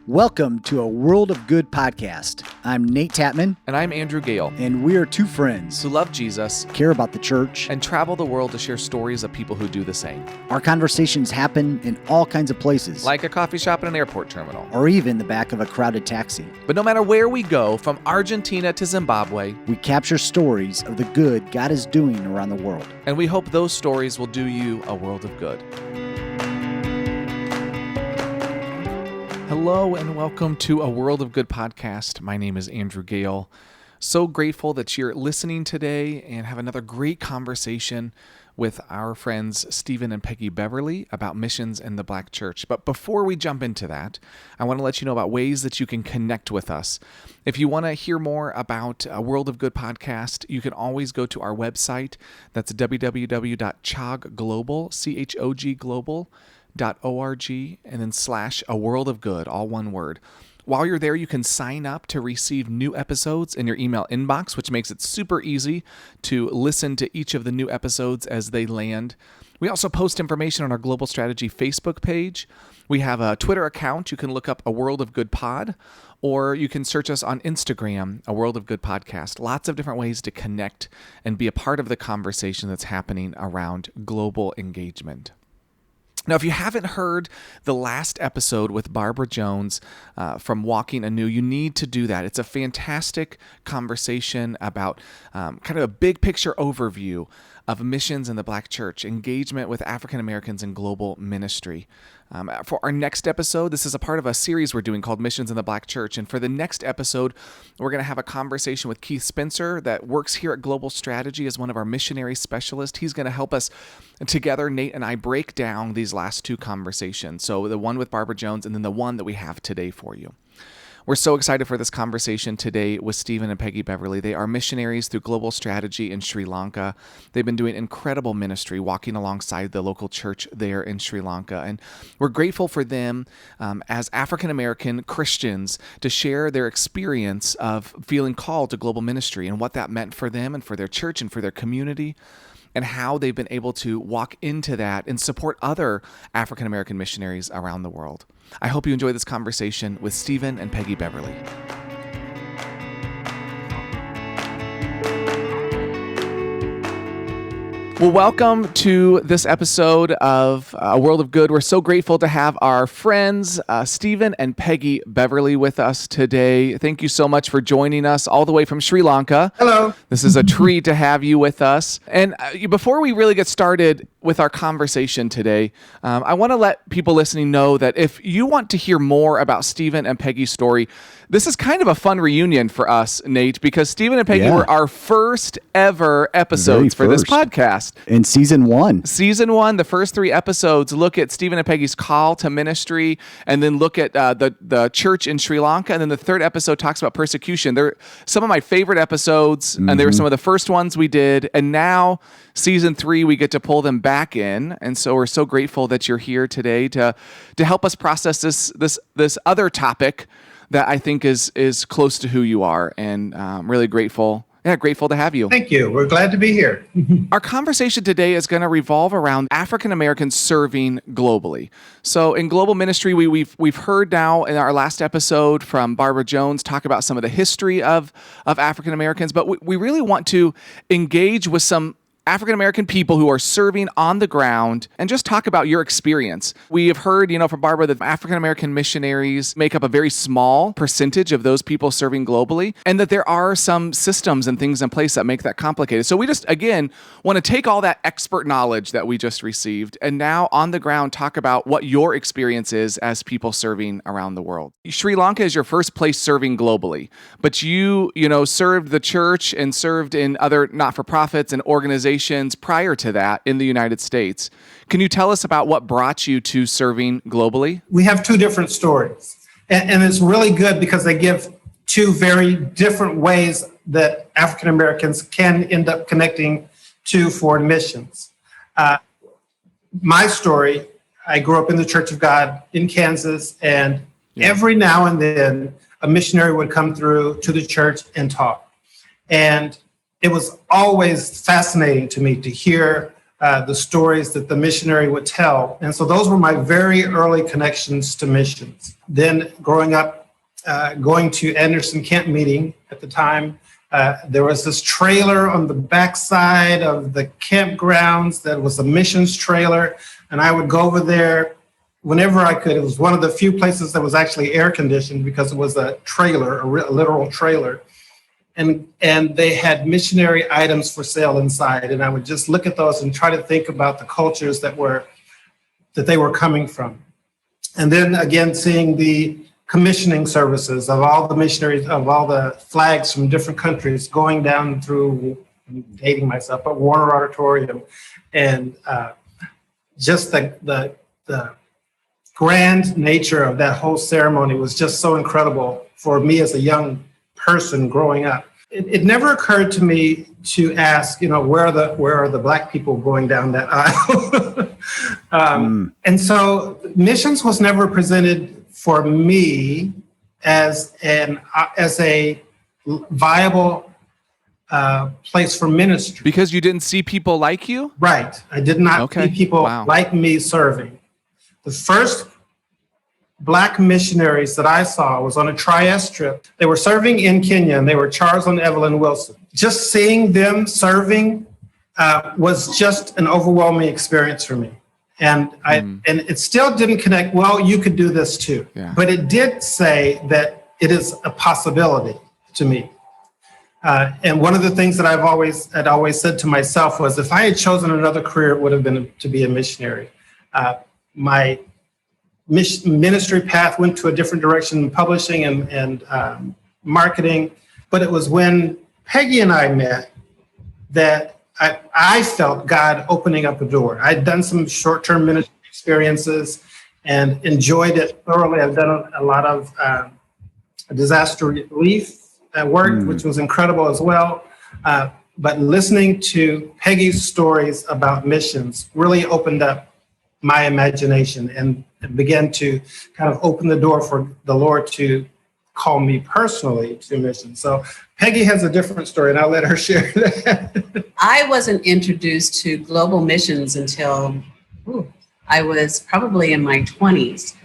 Welcome to a World of Good podcast. I'm Nate Tatman. And I'm Andrew Gale. And we are two friends who love Jesus, care about the church, and travel the world to share stories of people who do the same. Our conversations happen in all kinds of places. Like a coffee shop and an airport terminal. Or even the back of a crowded taxi. But no matter where we go, from Argentina to Zimbabwe, we capture stories of the good God is doing around the world. And we hope those stories will do you a world of good. Hello and welcome to a World of Good podcast. My name is Andrew Gale. So grateful that you're listening today and have another great conversation with our friends Stephen and Peggy Beverly about missions in the Black church. But before we jump into that, I want to let you know about ways that you can connect with us. If you want to hear more about a World of Good podcast, you can always go to our website. That's www.chogglobal, CHOGglobal.org, and then / a world of good, all one word. While you're there, you can sign up to receive new episodes in your email inbox, which makes it super easy to listen to each of the new episodes as they land. We also post information on our Global Strategy Facebook page. We have a Twitter account. You can look up A World of Good Pod, or you can search us on Instagram, A World of Good Podcast. Lots of different ways to connect and be a part of the conversation that's happening around global engagement. Now, if you haven't heard the last episode with Barbara Jones from Walking Anew, you need to do that. It's a fantastic conversation about kind of a big picture overview of missions in the Black church, engagement with African Americans in global ministry. For our next episode, this is a part of a series we're doing called Missions in the Black Church. And for the next episode, we're going to have a conversation with Keith Spencer that works here at Global Strategy as one of our missionary specialists. He's going to help us together, Nate and I, break down these last two conversations. So the one with Barbara Jones and then the one that we have today for you. We're so excited for this conversation today with Stephen and Peggy Beverly. They are missionaries through Global Strategy in Sri Lanka. They've been doing incredible ministry, walking alongside the local church there in Sri Lanka. And we're grateful for them as African-American Christians to share their experience of feeling called to global ministry and what that meant for them and for their church and for their community, and how they've been able to walk into that and support other African-American missionaries around the world. I hope you enjoy this conversation with Stephen and Peggy Beverly. Well, welcome to this episode of A World of Good. We're so grateful to have our friends, Stephen and Peggy Beverly, with us today. Thank you so much for joining us all the way from Sri Lanka. Hello. This is a treat to have you with us. And before we really get started with our conversation today, I want to let people listening know that if you want to hear more about Stephen and Peggy's story, this is kind of a fun reunion for us, Nate, because Stephen and Peggy were our first ever episodes for this podcast. In season one. Season one, the first 3 episodes look at Stephen and Peggy's call to ministry, and then look at the church in Sri Lanka, and then the 3rd episode talks about persecution. They're some of my favorite episodes, and they were some of the first ones we did, and now season 3, we get to pull them back in, and so we're so grateful that you're here today to help us process this other topic that I think is close to who you are, and really grateful. Yeah, grateful to have you. Thank you. We're glad to be here. Our conversation today is going to revolve around African Americans serving globally. So in global ministry, we've heard now in our last episode from Barbara Jones talk about some of the history of African Americans, but we really want to engage with some African-American people who are serving on the ground and just talk about your experience. We have heard, from Barbara that African-American missionaries make up a very small percentage of those people serving globally, and that there are some systems and things in place that make that complicated. So we just, again, want to take all that expert knowledge that we just received and now on the ground talk about what your experience is as people serving around the world. Sri Lanka is your first place serving globally, but you served the church and served in other not-for-profits and organizations prior to that in the United States. Can you tell us about what brought you to serving globally? We have 2 different stories, and it's really good because they give 2 very different ways that African Americans can end up connecting to foreign missions. My story, I grew up in the Church of God in Kansas, and every now and then a missionary would come through to the church and talk. And it was always fascinating to me to hear the stories that the missionary would tell. And so those were my very early connections to missions. Then growing up, going to Anderson Camp meeting at the time, there was this trailer on the backside of the campgrounds that was a missions trailer. And I would go over there whenever I could. It was one of the few places that was actually air conditioned because it was a trailer, a literal trailer. And they had missionary items for sale inside. And I would just look at those and try to think about the cultures that they were coming from. And then again, seeing the commissioning services of all the missionaries, of all the flags from different countries going down through, I'm dating myself, but Warner Auditorium. And just the grand nature of that whole ceremony was just so incredible for me as a young person growing up. It never occurred to me to ask, where are the Black people going down that aisle? And so missions was never presented for me as a viable place for ministry. Because you didn't see people like you? Right. I did not see people like me serving. The first Black missionaries that I saw was on a Trieste trip. They were serving in Kenya, and they were Charles and Evelyn Wilson. Just seeing them serving was just an overwhelming experience for me. And and it still didn't connect, well, you could do this too. Yeah. But it did say that it is a possibility to me. And one of the things that I'd always said to myself was, if I had chosen another career, it would have been to be a missionary. My ministry path went to a different direction in publishing and marketing. But it was when Peggy and I met that I felt God opening up a door. I'd done some short-term ministry experiences and enjoyed it thoroughly. I've done a lot of disaster relief work, which was incredible as well. But listening to Peggy's stories about missions really opened up my imagination and began to kind of open the door for the Lord to call me personally to missions. So Peggy has a different story, and I'll let her share that. I wasn't introduced to global missions until I was probably in my 20s.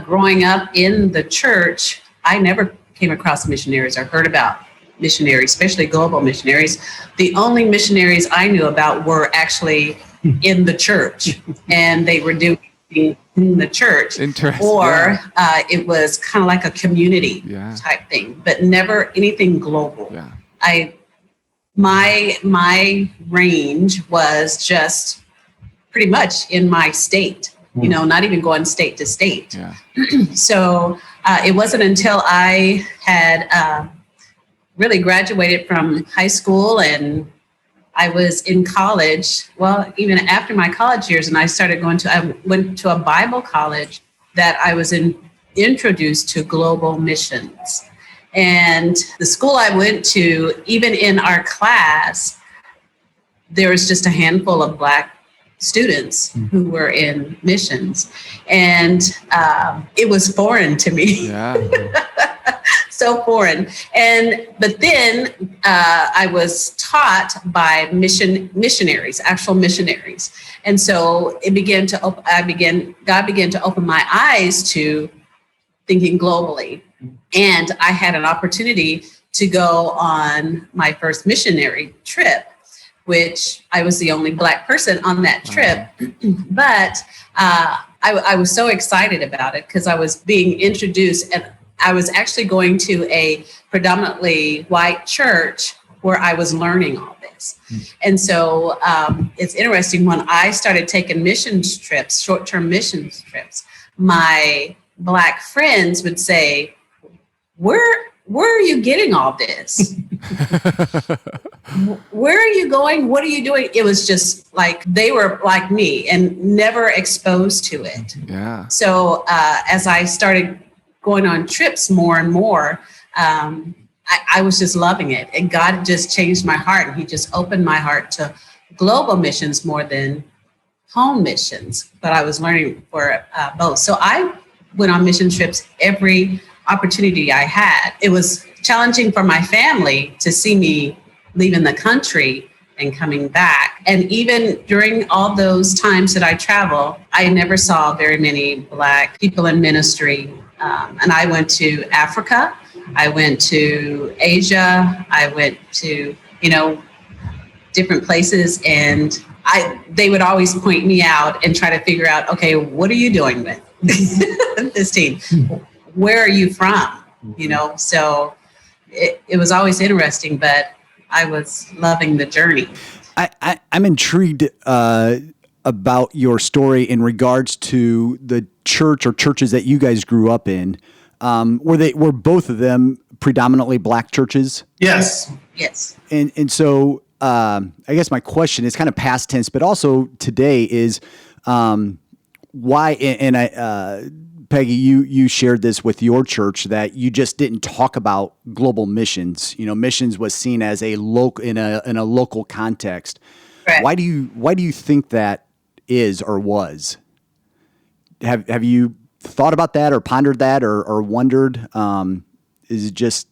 Growing up in the church, I never came across missionaries or heard about missionaries, especially global missionaries. The only missionaries I knew about were actually in the church, and they were doing in the church, or it was kind of like a community type thing, but never anything global. My range was just pretty much in my state, not even going state to state. So it wasn't until I had really graduated from high school and I was in college, well, even after my college years, and I went to a Bible college that I was introduced to global missions. And the school I went to, even in our class, there was just a handful of Black students who were in missions. And it was foreign to me. So foreign. But then I was taught by missionaries, actual missionaries. And so it began to God began to open my eyes to thinking globally. And I had an opportunity to go on my first missionary trip, which I was the only Black person on that trip. But I was so excited about it because I was being introduced, and I was actually going to a predominantly white church where I was learning all this. And so it's interesting, when I started taking missions trips, short-term missions trips, my Black friends would say, where are you getting all this? Where are you going? What are you doing? It was just like they were like me and never exposed to it. So as I started going on trips more and more, I was just loving it. And God just changed my heart. He just opened my heart to global missions more than home missions. But I was learning for both. So I went on mission trips every opportunity I had. It was challenging for my family to see me leaving the country and coming back. And even during all those times that I travel, I never saw very many Black people in ministry. And I went to Africa, I went to Asia, I went to, different places, and they would always point me out and try to figure out, okay, what are you doing with this team? Where are you from? So it was always interesting, but I was loving the journey. I'm intrigued about your story in regards to the church or churches that you guys grew up in. Were both of them predominantly Black churches? Yes. Yes. And so I guess my question is kind of past tense, but also today is why? And I, Peggy, you shared this with your church that you just didn't talk about global missions. Missions was seen as a local in a local context. Correct. Why do you think that is or was? Have you thought about that or pondered that or wondered? Is it just,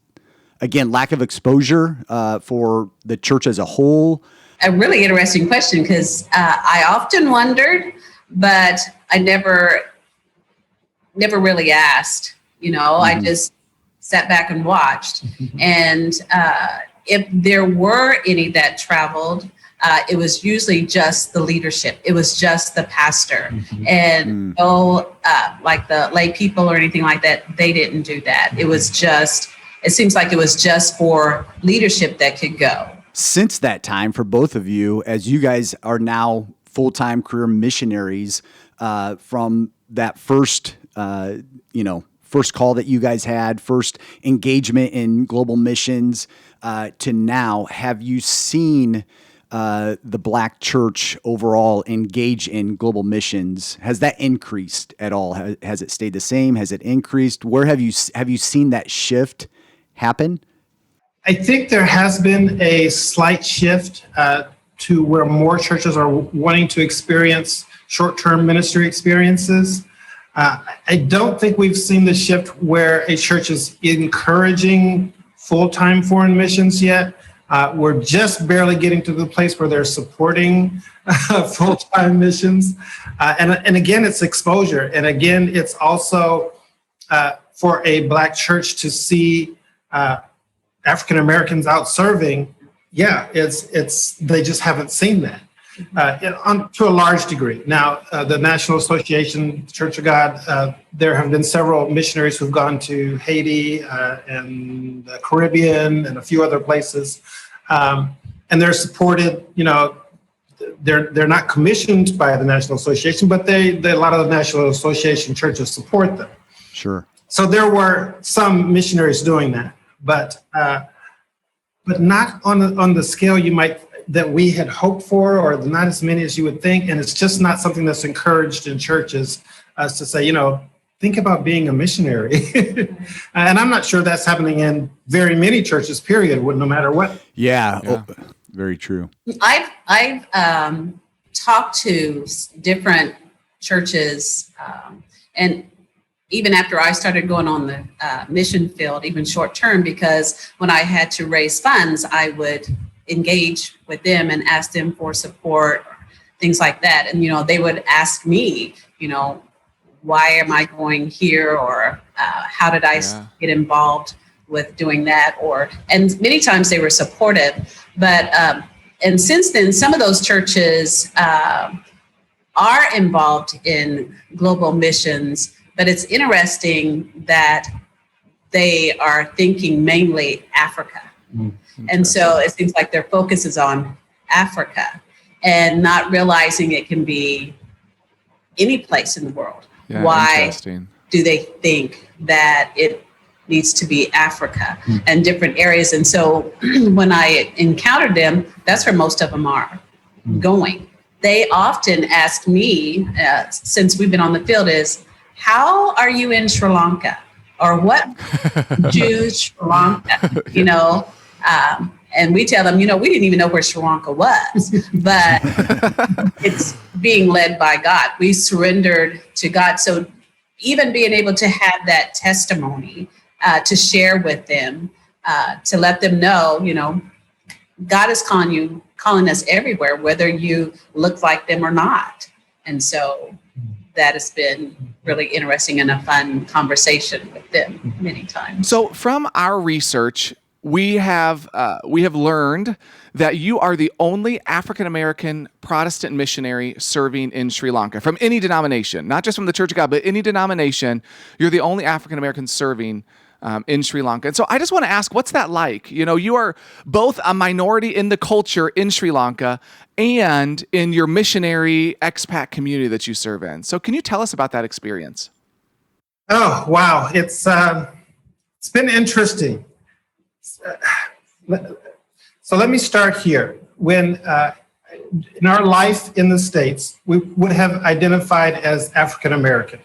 again, lack of exposure for the church as a whole? A really interesting question, because I often wondered, but I never really asked. I just sat back and watched. And if there were any that traveled, it was usually just the leadership. It was just the pastor. And like the lay people or anything like that, they didn't do that. It seems like it was just for leadership that could go. Since that time, for both of you, as you guys are now full-time career missionaries, from that first call that you guys had, first engagement in global missions, to now, have you seen the Black church overall engage in global missions? Has that increased at all? Has it stayed the same? Has it increased? Where have you seen that shift happen? I think there has been a slight shift to where more churches are wanting to experience short-term ministry experiences. I don't think we've seen the shift where a church is encouraging full-time foreign missions yet. We're just barely getting to the place where they're supporting full-time missions. And again, it's exposure. And again, it's also for a Black church to see African Americans out serving. Yeah, it's they just haven't seen that to a large degree. Now, the National Association Church of God, there have been several missionaries who've gone to Haiti and the Caribbean and a few other places, and they're supported. They're not commissioned by the National Association, but a lot of the National Association churches support them. Sure. So there were some missionaries doing that, but not on the scale that we had hoped for, or not as many as you would think. And it's just not something that's encouraged in churches as to say, think about being a missionary. And I'm not sure that's happening in very many churches, period, no matter what. Yeah. Oh, very true. I've talked to different churches, and even after I started going on the mission field, even short term, because when I had to raise funds, I would engage with them and ask them for support, things like that. And, they would ask me, why am I going here? Or how did I get involved with doing that? And many times they were supportive. But, and since then, some of those churches are involved in global missions. But it's interesting that they are thinking mainly Africa. And so it seems like their focus is on Africa and not realizing it can be any place in the world. Yeah, why do they think that it needs to be Africa and different areas? And so when I encountered them, that's where most of them are going. They often ask me, since we've been on the field, is, how are you in Sri Lanka? Or what Jews Sri Lanka, and we tell them, we didn't even know where Sri Lanka was, but it's being led by God. We surrendered to God. So even being able to have that testimony to share with them, to let them know, God is calling us everywhere, whether you look like them or not. And so that has been really interesting and a fun conversation with them many times. So from our research, we have learned that you are the only African-American Protestant missionary serving in Sri Lanka from any denomination, not just from the Church of God, but any denomination. You're the only African-American serving in Sri Lanka. And so I just want to ask, what's that like? You are both a minority in the culture in Sri Lanka and in your missionary expat community that you serve in. So can you tell us about that experience? Oh, wow. It's been interesting. So let me start here. When in our life in the States, we would have identified as African American,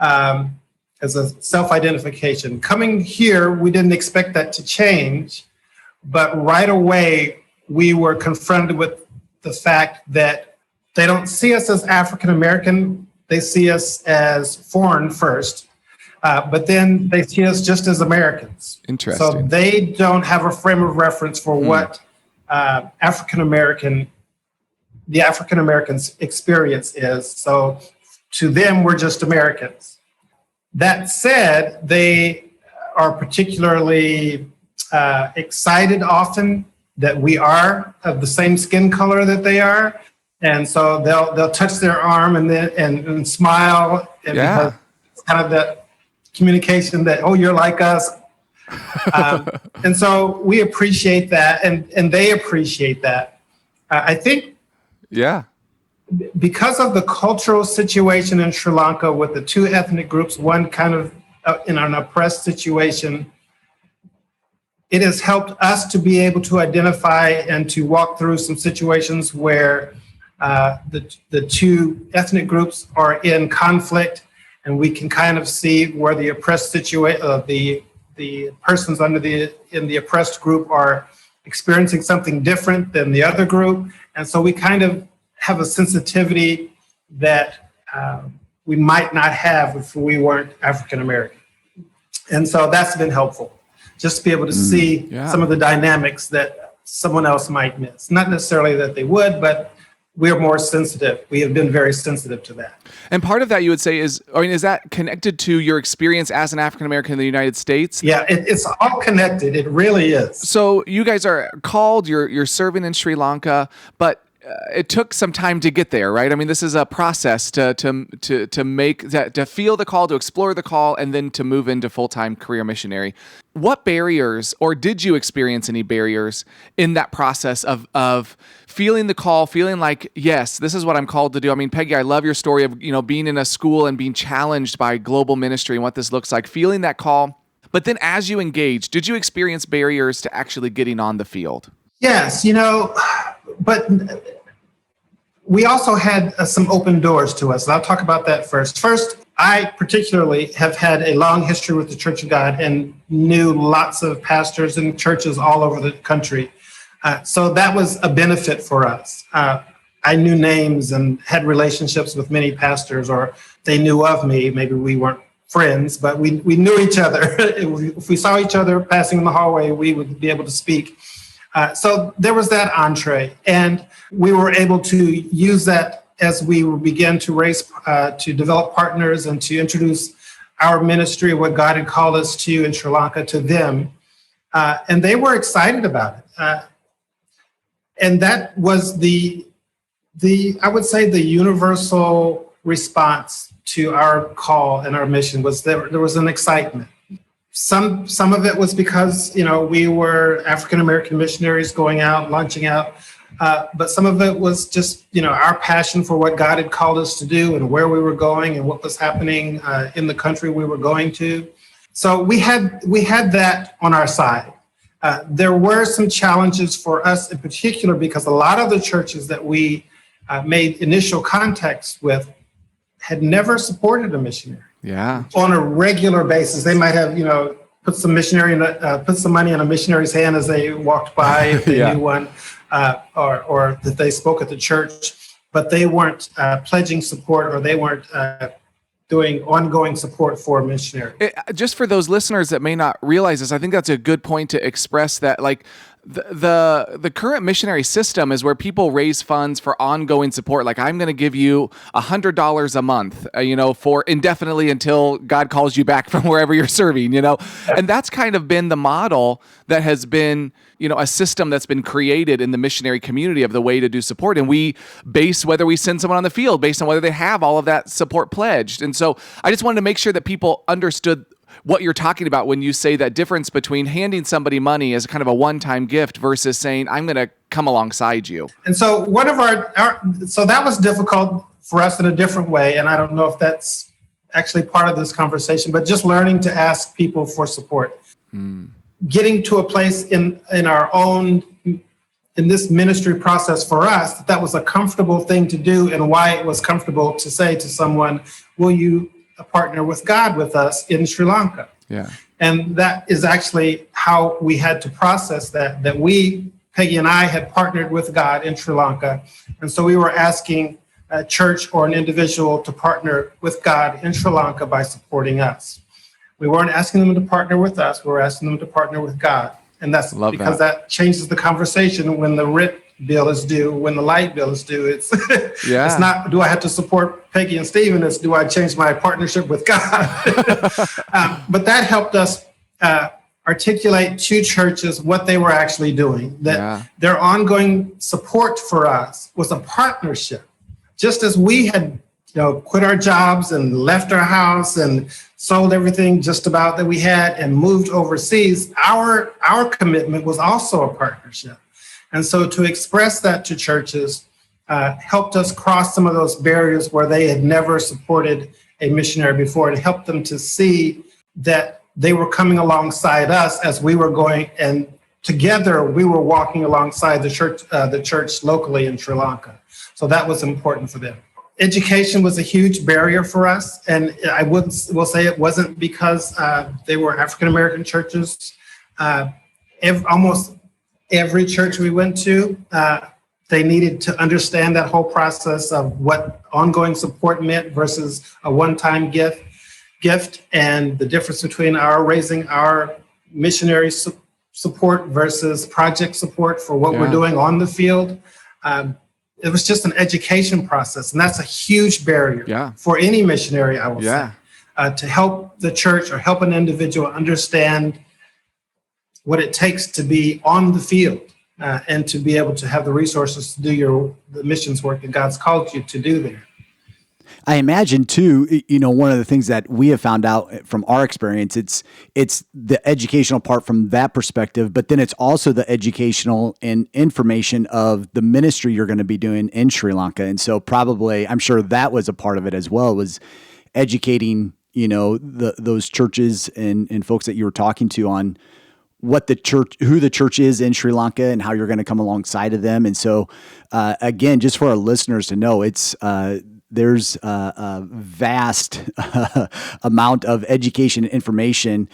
as a self-identification. Coming here, we didn't expect that to change, but right away we were confronted with the fact that they don't see us as African American, they see us as foreign first, but then they see us just as Americans. Interesting. So they don't have a frame of reference for what the African American's experience is. So to them, we're just Americans. That said, they are particularly excited often that we are of the same skin color that they are, and so they'll touch their arm and smile, and because it's kind of that communication that, oh, you're like us, and so we appreciate that, and they appreciate that. I think, because of the cultural situation in Sri Lanka with the two ethnic groups, one kind of in an oppressed situation, it has helped us to be able to identify and to walk through some situations where the two ethnic groups are in conflict, and we can kind of see where the oppressed the persons in the oppressed group are experiencing something different than the other group, and so we kind of have a sensitivity that we might not have if we weren't African American. And so that's been helpful, just to be able to see some of the dynamics that someone else might miss. Not necessarily that they would, but we're more sensitive. We have been very sensitive to that. And part of that, you would say, is that connected to your experience as an African American in the United States? Yeah, it's all connected. It really is. So you guys are called, you're serving in Sri Lanka, but it took some time to get there, right? I mean, this is a process to feel the call, to explore the call, and then to move into full-time career missionary. What barriers, or did you experience any barriers in that process of feeling the call, feeling like, yes, this is what I'm called to do? I mean, Peggy, I love your story of, being in a school and being challenged by global ministry and what this looks like, feeling that call. But then as you engage, did you experience barriers to actually getting on the field? Yes, but we also had some open doors to us. And I'll talk about that first. First, I particularly have had a long history with the Church of God and knew lots of pastors and churches all over the country. So that was a benefit for us. I knew names and had relationships with many pastors, or they knew of me. Maybe we weren't friends, but we knew each other. If we saw each other passing in the hallway, we would be able to speak. So there was that entree, and we were able to use that as we began to develop partners and to introduce our ministry, what God had called us to in Sri Lanka, to them. And they were excited about it. And that was I would say the universal response to our call and our mission was there was an excitement. Some of it was because, we were African-American missionaries going out, launching out. But some of it was just, our passion for what God had called us to do and where we were going and what was happening in the country we were going to. So we had that on our side. There were some challenges for us in particular because a lot of the churches that we made initial contacts with had never supported a missionary. Yeah. On a regular basis, they might have, put some money in a missionary's hand as they walked by if they knew one, or that they spoke at the church, but they weren't pledging support, or they weren't doing ongoing support for a missionary. Just for those listeners that may not realize this, I think that's a good point to express that, like, The current missionary system is where people raise funds for ongoing support. Like, I'm going to give you $100 a month, for indefinitely until God calls you back from wherever you're serving, and that's kind of been the model that has been, a system that's been created in the missionary community of the way to do support. And we base whether we send someone on the field based on whether they have all of that support pledged. And so I just wanted to make sure that people understood what you're talking about when you say that difference between handing somebody money as kind of a one-time gift versus saying, I'm going to come alongside you. And so one of so that was difficult for us in a different way. And I don't know if that's actually part of this conversation, but just learning to ask people for support. Getting to a place in this ministry process for us, that was a comfortable thing to do, and why it was comfortable to say to someone, will you partner with God with us in Sri Lanka? Yeah. And that is actually how we had to process that Peggy and I had partnered with God in Sri Lanka. And so we were asking a church or an individual to partner with God in Sri Lanka by supporting us. We weren't asking them to partner with us. We were asking them to partner with God. And that's because that changes the conversation when the rent bill is due, when the light bill is due. It's not, do I have to support Peggy and Stephen? It's, do I change my partnership with God? But that helped us articulate to churches what they were actually doing, that their ongoing support for us was a partnership. Just as we had quit our jobs and left our house and sold everything just about that we had and moved overseas, our commitment was also a partnership. And so to express that to churches helped us cross some of those barriers where they had never supported a missionary before. It helped them to see that they were coming alongside us as we were going, and together we were walking alongside the church locally in Sri Lanka. So that was important for them. Education was a huge barrier for us, and I will say it wasn't because they were African-American churches. Almost every church we went to, they needed to understand that whole process of what ongoing support meant versus a one-time gift, and the difference between raising our missionary support versus project support for what we're doing on the field. It was just an education process, and that's a huge barrier for any missionary, I will say, to help the church or help an individual understand what it takes to be on the field and to be able to have the resources to do the missions work that God's called you to do there. I imagine too, one of the things that we have found out from our experience, it's the educational part from that perspective, but then it's also the educational and information of the ministry you're going to be doing in Sri Lanka. And so probably, I'm sure that was a part of it as well, was educating, those churches and folks that you were talking to on who the church is in Sri Lanka and how you're going to come alongside of them. And so, again, just for our listeners to know, there's a vast amount of education and information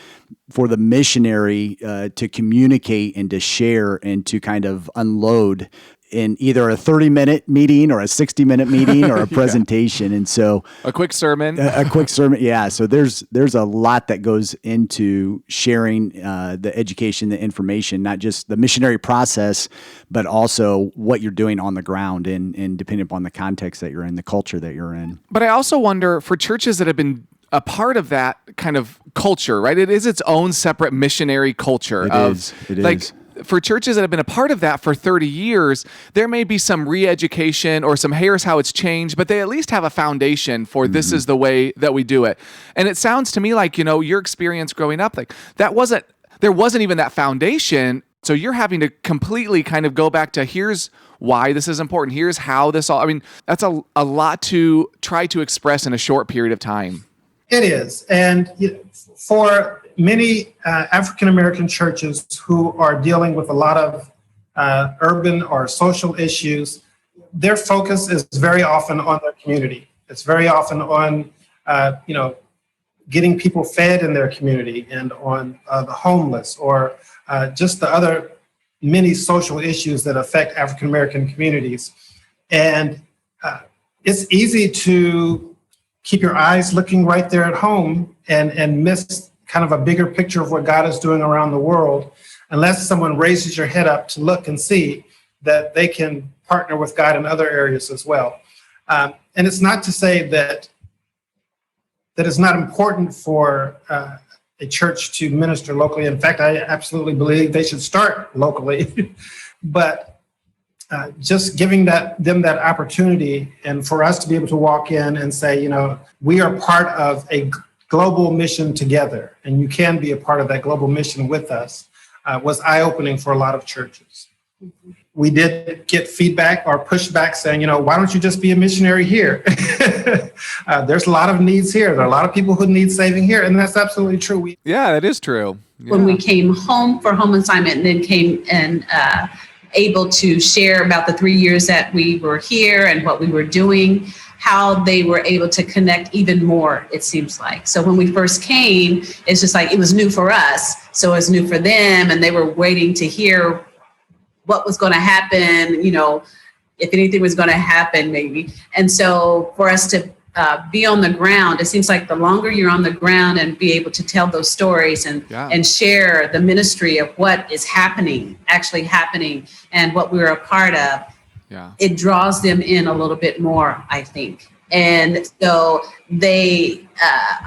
for the missionary to communicate and to share and to kind of unload in either a 30-minute meeting or a 60-minute meeting or a presentation. And so a quick sermon. Yeah. So there's a lot that goes into sharing the education, the information, not just the missionary process, but also what you're doing on the ground and depending upon the context that you're in, the culture that you're in. But I also wonder, for churches that have been a part of that kind of culture, right? It is its own separate missionary culture. It is. For churches that have been a part of that for 30 years, there may be some re-education or some here's how it's changed, but they at least have a foundation for this is the way that we do it. And it sounds to me like, your experience growing up, like there wasn't even that foundation. So you're having to completely kind of go back to here's why this is important. Here's how this all, that's a lot to try to express in a short period of time. It is. And for many African-American churches who are dealing with a lot of urban or social issues, their focus is very often on their community. It's very often on, getting people fed in their community and on the homeless or just the other many social issues that affect African-American communities. And it's easy to keep your eyes looking right there at home and miss kind of a bigger picture of what God is doing around the world. unless someone raises your head up to look and see that they can partner with God in other areas as well. And it's not to say that it's not important for a church to minister locally. In fact, I absolutely believe they should start locally. But just giving them that opportunity, and for us to be able to walk in and say, we are part of a global mission together, and you can be a part of that global mission with us, was eye-opening for a lot of churches. Mm-hmm. We did get feedback or pushback saying, why don't you just be a missionary here? There's a lot of needs here. There are a lot of people who need saving here. And that's absolutely true. Yeah, that is true. Yeah. When we came home for home assignment and then came and able to share about the 3 years that we were here and what we were doing, how they were able to connect even more, it seems like. So when we first came, it's just like it was new for us. So it was new for them. And they were waiting to hear what was going to happen, if anything was going to happen, maybe. And so for us to be on the ground, it seems like the longer you're on the ground and be able to tell those stories and share the ministry of what is actually happening, and what we're a part of, it draws them in a little bit more, I think. And so they,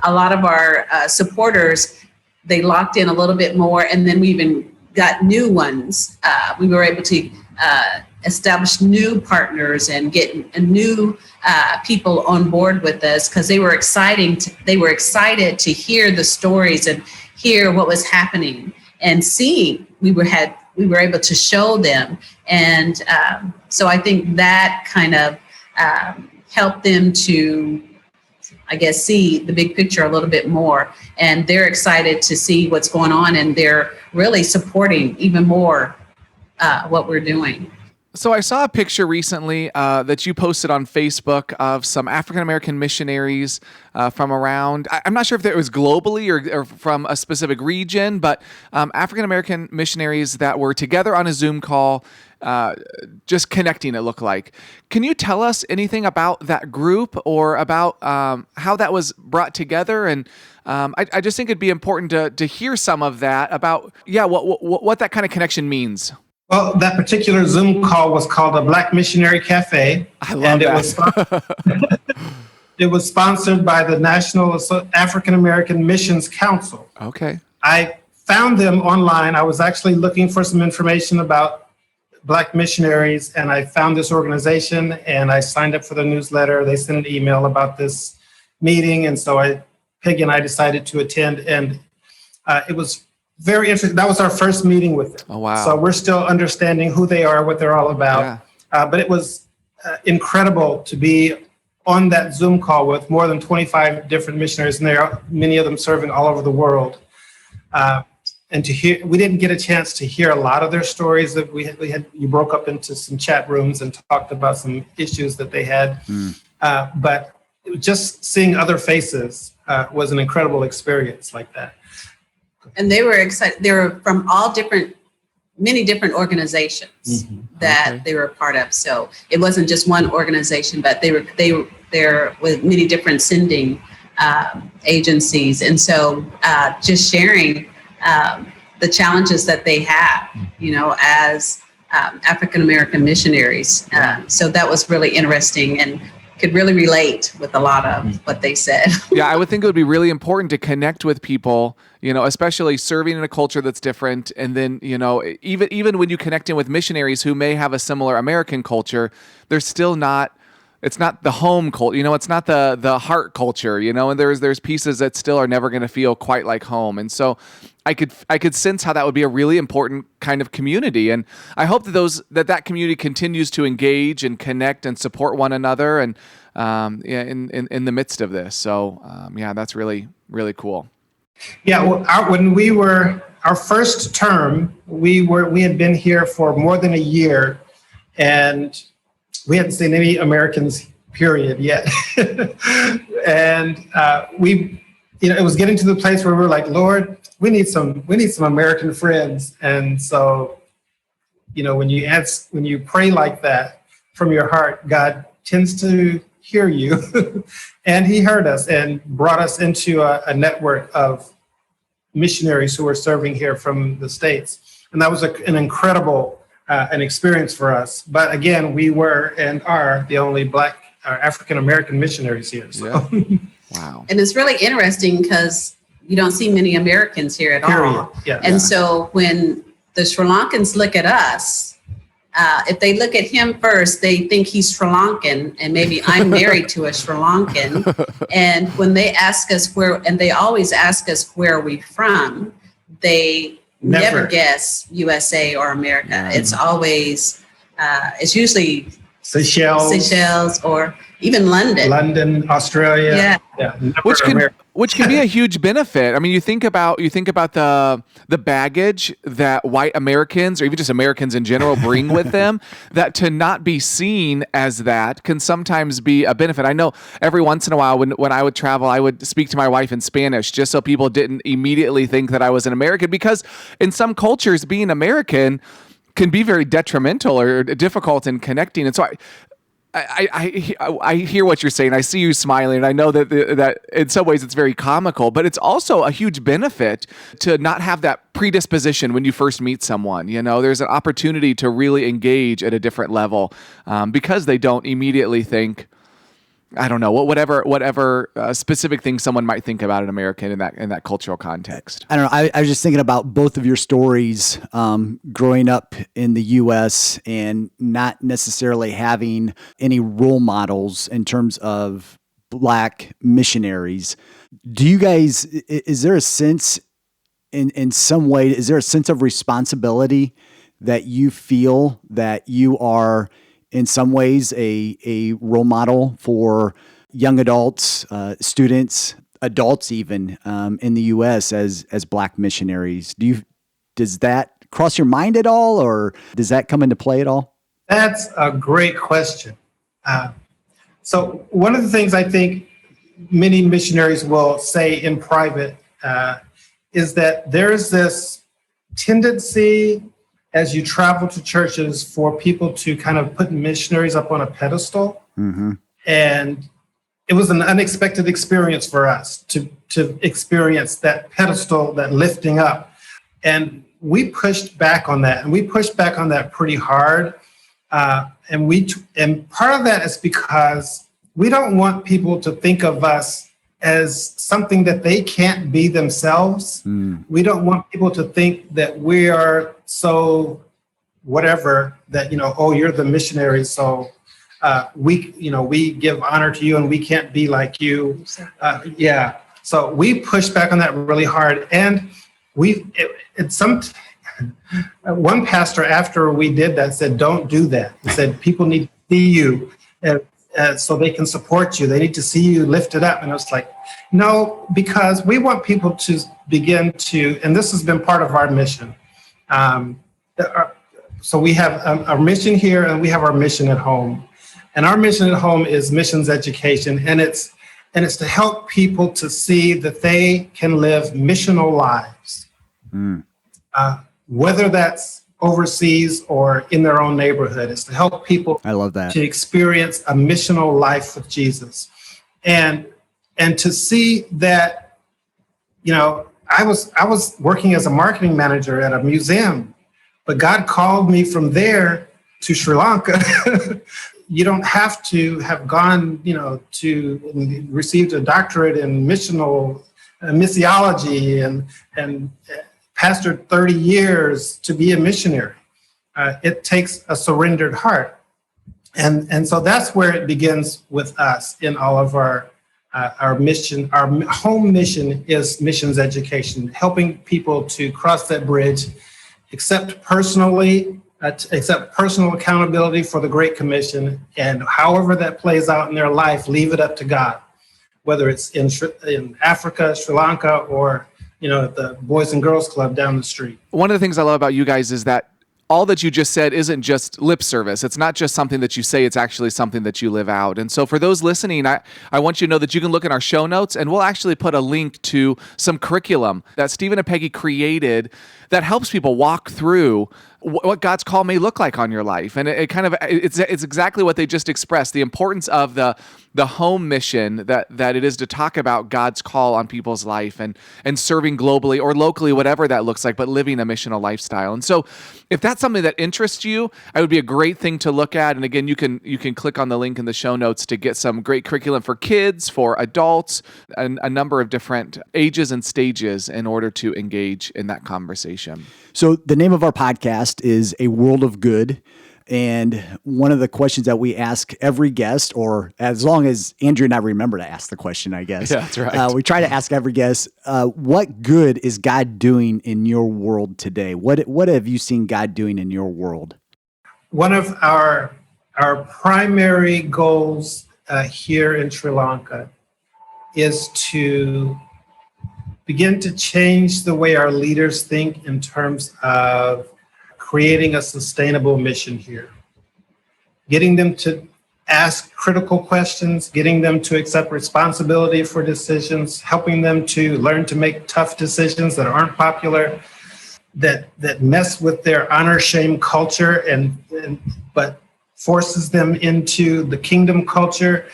a lot of our supporters, they locked in a little bit more, and then we even got new ones. We were able to establish new partners and get new people on board with us, because they were excited to hear the stories and hear what was happening and seeing. We were able to show them, and so I think that kind of helped them to, I guess, see the big picture a little bit more, and they're excited to see what's going on, and they're really supporting even more what we're doing. So I saw a picture recently that you posted on Facebook of some African-American missionaries from around, I'm not sure if it was globally or from a specific region, but African-American missionaries that were together on a Zoom call, just connecting, it looked like. Can you tell us anything about that group, or about how that was brought together? And I just think it'd be important to hear some of that about, what that kind of connection means. Well, that particular Zoom call was called a Black Missionary Cafe. I love that. It was sponsored by the National African American Missions Council. Okay. I found them online. I was actually looking for some information about Black missionaries, and I found this organization, and I signed up for the newsletter. They sent an email about this meeting, and so Peggy and I decided to attend, and it was very interesting. That was our first meeting with them. Oh, wow. So we're still understanding who they are, what they're all about. Yeah. But it was incredible to be on that Zoom call with more than 25 different missionaries, and many of them serving all over the world. And to hear, we didn't get a chance to hear a lot of their stories. That you broke up into some chat rooms and talked about some issues that they had. But just seeing other faces was an incredible experience like that. And they were excited. They were from many different organizations that they were a part of. So it wasn't just one organization, but they were there with many different sending agencies. And so just sharing the challenges that they have, as African American missionaries. So that was really interesting, and could really relate with a lot of what they said. Yeah, I would think it would be really important to connect with people, especially serving in a culture that's different. And then, even when you connect in with missionaries who may have a similar American culture, they're still not, it's not the home culture, it's not the heart culture, and there's pieces that still are never going to feel quite like home. And so I could sense how that would be a really important kind of community. And I hope that community continues to engage and connect and support one another, and in the midst of this. So that's really, really cool. Yeah, well, when we were our first term, we had been here for more than a year, and we hadn't seen any Americans, period, yet. And it was getting to the place where we were like, Lord, we need some American friends. And so, when you pray like that from your heart, God tends to hear you. And he heard us and brought us into a network of missionaries who were serving here from the States. And that was an incredible an experience for us. But again, we were and are the only Black African-American missionaries here. So. Yeah. Wow. And it's really interesting because you don't see many Americans here at all. Yeah. And so when the Sri Lankans look at us, if they look at him first, they think he's Sri Lankan, and maybe I'm married to a Sri Lankan. And when they ask us and they always ask us where are we from, they never guess USA or America. Yeah. It's always, it's usually Seychelles or even London, Australia. Yeah. Which can be a huge benefit. I mean, you think about the baggage that white Americans or even just Americans in general bring with them, that to not be seen as that can sometimes be a benefit. I know every once in a while when I would travel, I would speak to my wife in Spanish just so people didn't immediately think that I was an American, because in some cultures being American can be very detrimental or difficult in connecting. And so I hear what you're saying. I see you smiling, and I know that in some ways it's very comical, but it's also a huge benefit to not have that predisposition when you first meet someone. You know, there's an opportunity to really engage at a different level because they don't immediately think, I don't know, whatever specific thing someone might think about an American in that cultural context. I don't know. I was just thinking about both of your stories, growing up in the U.S. and not necessarily having any role models in terms of Black missionaries. Do you guys, is there a sense in some way, is there a sense of responsibility that you feel that you are in some ways a role model for young adults, students, adults even in the U.S. as Black missionaries? Does that cross your mind at all, or does that come into play at all? That's a great question. So one of the things I think many missionaries will say in private is that there's this tendency as you travel to churches for people to kind of put missionaries up on a pedestal. Mm-hmm. And it was an unexpected experience for us to experience that pedestal, that lifting up. And we pushed back on that, and we pushed back on that pretty hard. And part of that is because we don't want people to think of us as something that they can't be themselves. We don't want people to think that we are so whatever, that, oh, you're the missionary, so we give honor to you and we can't be like you. So we pushed back on that really hard. And one pastor after we did that said, don't do that. He said, people need to see you so they can support you. They need to see you lifted up. And I was like, no, because we want people to begin to, and this has been part of our mission. So we have our mission here and we have our mission at home. And our mission at home is missions education. And it's to help people to see that they can live missional lives. Whether that's overseas or in their own neighborhood. It's to help people I love that. to experience a missional life with Jesus. And to see that, I was working as a marketing manager at a museum, but God called me from there to Sri Lanka. You don't have to have gone, to received a doctorate in missiology and pastored 30 years to be a missionary. It takes a surrendered heart. And so that's where it begins with us in all of our mission. Our home mission is missions education, helping people to cross that bridge, accept personal accountability for the Great Commission, and however that plays out in their life, leave it up to God, whether it's in Africa, Sri Lanka, or the Boys and Girls Club down the street. One of the things I love about you guys is that all that you just said isn't just lip service. It's not just something that you say, it's actually something that you live out. And so for those listening, I want you to know that you can look in our show notes, and we'll actually put a link to some curriculum that Stephen and Peggy created that helps people walk through what God's call may look like on your life. And it's exactly what they just expressed, the importance of the home mission that it is to talk about God's call on people's life and serving globally or locally, whatever that looks like, but living a missional lifestyle. And so if that's something that interests you, it would be a great thing to look at. And again, you can click on the link in the show notes to get some great curriculum for kids, for adults, and a number of different ages and stages in order to engage in that conversation. So the name of our podcast is A World of Good. And one of the questions that we ask every guest, or as long as Andrew and I remember to ask the question, I guess. Yeah, that's right. We try to ask every guest, what good is God doing in your world today? What have you seen God doing in your world? One of our primary goals here in Sri Lanka is to begin to change the way our leaders think in terms of creating a sustainable mission here, getting them to ask critical questions, getting them to accept responsibility for decisions, helping them to learn to make tough decisions that aren't popular, that mess with their honor shame culture but forces them into the kingdom culture,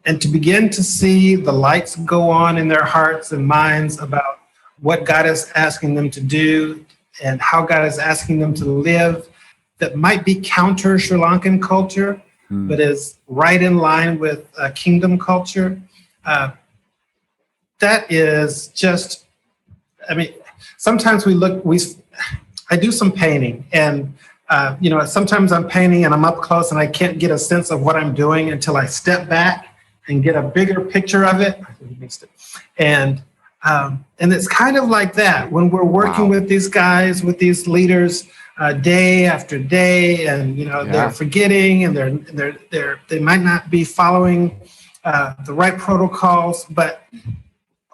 and to begin to see the lights go on in their hearts and minds about what God is asking them to do and how God is asking them to live that might be counter Sri Lankan culture, but is right in line with kingdom culture. That is just, sometimes I do some painting, and sometimes I'm painting and I'm up close and I can't get a sense of what I'm doing until I step back and get a bigger picture of it. And it's kind of like that when we're working with these guys, with these leaders, day after day, and they're forgetting, and they might not be following the right protocols, but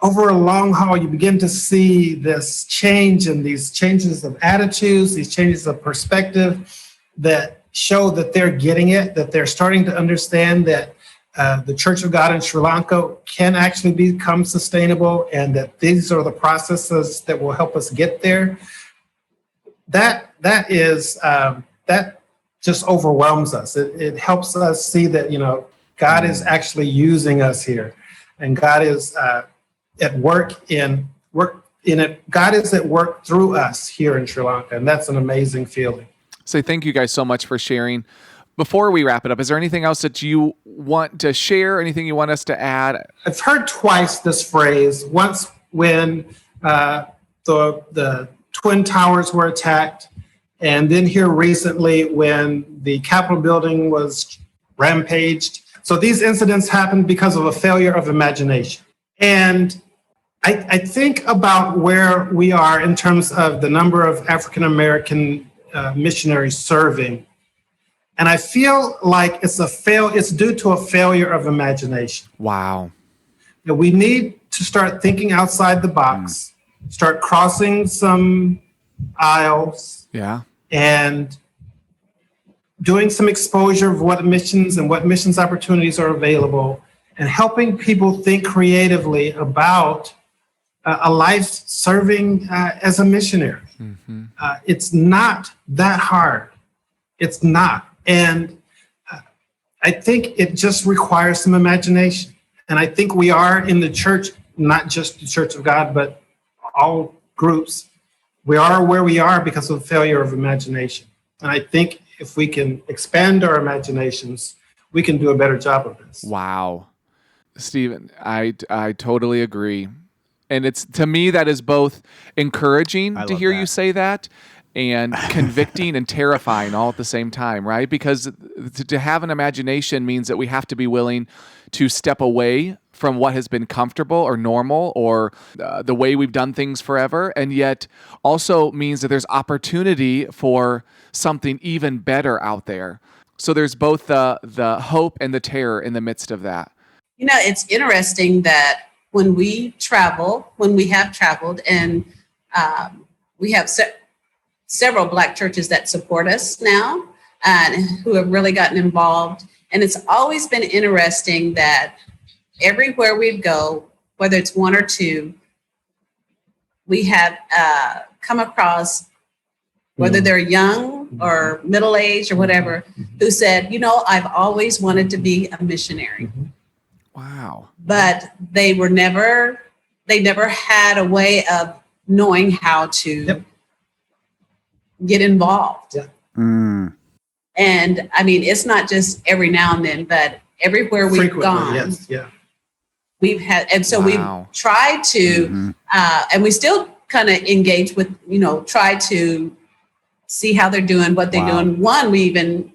over a long haul, you begin to see this change and these changes of attitudes, these changes of perspective that show that they're getting it, that they're starting to understand that the Church of God in Sri Lanka can actually become sustainable, and that these are the processes that will help us get there. That just overwhelms us. It helps us see that God is actually using us here, and God is at work in it. God is at work through us here in Sri Lanka, and that's an amazing feeling. So thank you guys so much for sharing. Before we wrap it up, is there anything else that you want to share? Anything you want us to add? I've heard twice this phrase. Once when the Twin Towers were attacked, and then here recently when the Capitol building was rampaged. So these incidents happened because of a failure of imagination. And I think about where we are in terms of the number of African American missionaries serving. And I feel like it's due to a failure of imagination. Wow. We need to start thinking outside the box, start crossing some aisles, and doing some exposure of what missions and what missions opportunities are available, and helping people think creatively about a life serving as a missionary. Mm-hmm. It's not that hard. It's not. And I think it just requires some imagination. And I think we are in the church, not just the Church of God, but all groups. We are where we are because of failure of imagination. And I think if we can expand our imaginations, we can do a better job of this. Wow. Stephen, I totally agree. And it's, to me, that is both encouraging to hear you say that, and convicting and terrifying all at the same time, right? Because to have an imagination means that we have to be willing to step away from what has been comfortable or normal or the way we've done things forever, and yet also means that there's opportunity for something even better out there. So there's both the hope and the terror in the midst of that. It's interesting that when we have traveled, and we have several Black churches that support us now and who have really gotten involved. And it's always been interesting that everywhere we go, whether it's one or two, we have come across whether they're young or middle-aged or whatever, who said, I've always wanted to be a missionary. Wow. But they never had a way of knowing how to get involved. Yeah. And I mean, it's not just every now and then, but everywhere we've Frequently, gone, yes, yeah. we've had, and so we've tried to, and we still kind of engage with, try to see how they're doing, what they're doing. One, we even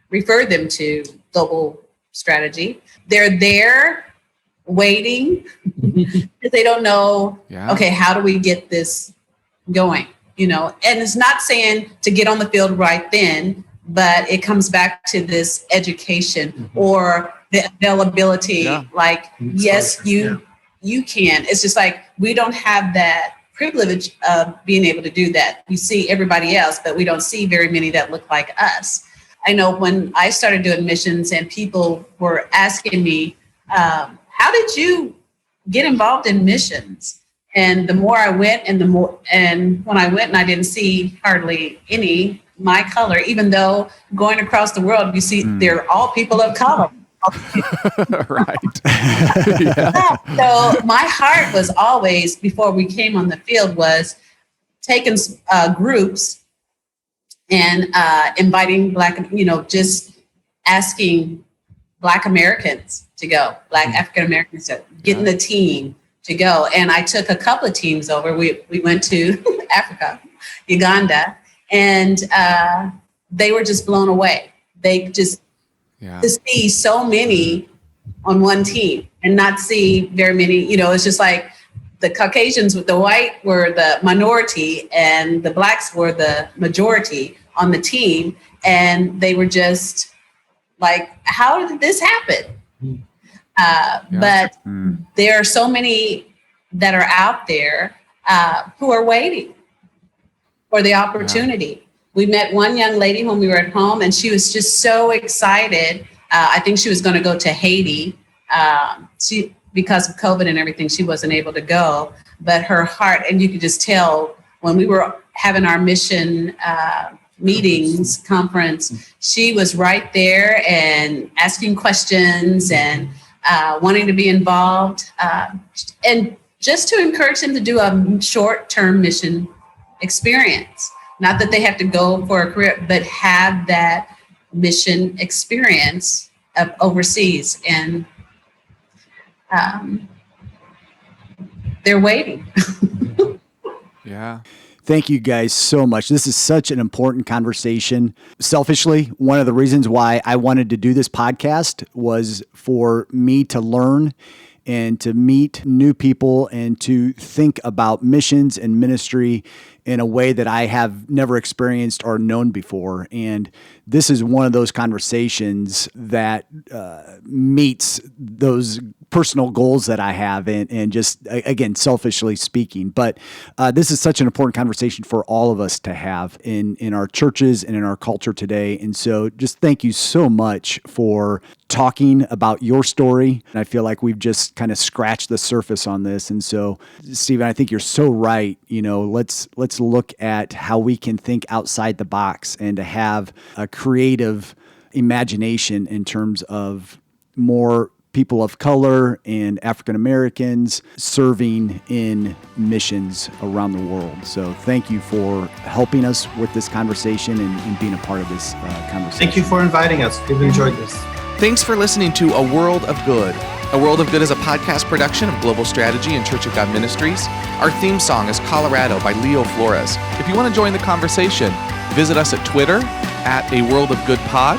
refer them to Global Strategy. They're there waiting because they don't know, okay, how do we get this going? And it's not saying to get on the field right then, but it comes back to this education or the availability. Like, yes, you can. It's just like, we don't have that privilege of being able to do that. We see everybody else, but we don't see very many that look like us. I know when I started doing missions and people were asking me, how did you get involved in missions? And the more I went and when I went and I didn't see hardly any my color, even though going across the world, you see they're all people of color. Right. So my heart was always, before we came on the field, was taking groups and inviting just asking Black Americans to go, Black African Americans to getting the team to go. And I took a couple of teams over. We went to Africa, Uganda, and they were just blown away. They just to see so many on one team and not see very many, it's just like the Caucasians with the white were the minority and the Blacks were the majority on the team. And they were just like, how did this happen? But there are so many that are out there who are waiting for the opportunity. We met one young lady when we were at home, and she was just so excited. I think she was going to go to Haiti. Because of COVID and everything, she wasn't able to go. But her heart, and you could just tell when we were having our mission meetings, conference, she was right there and asking questions and wanting to be involved. And just to encourage them to do a short-term mission experience. Not that they have to go for a career, but have that mission experience of overseas. And they're waiting. Yeah. Thank you guys so much. This is such an important conversation. Selfishly, one of the reasons why I wanted to do this podcast was for me to learn and to meet new people and to think about missions and ministry in a way that I have never experienced or known before. And this is one of those conversations that meets those personal goals that I have and just, again, selfishly speaking. But this is such an important conversation for all of us to have in our churches and in our culture today. And so just thank you so much for talking about your story. And I feel like we've just kind of scratched the surface on this. And so, Stephen, I think you're so right. Let's look at how we can think outside the box and to have a creative imagination in terms of more people of color and African Americans serving in missions around the world. So thank you for helping us with this conversation and being a part of this conversation. Thank you for inviting us. We've enjoyed this. Thanks for listening to A World of Good. A World of Good is a podcast production of Global Strategy and Church of God Ministries. Our theme song is Colorado by Leo Flores. If you want to join the conversation, visit us at Twitter at A World of Good Pod,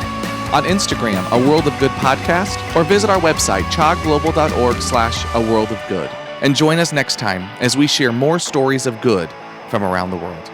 on Instagram, A World of Good Podcast, or visit our website, chogglobal.org/A World of Good. And join us next time as we share more stories of good from around the world.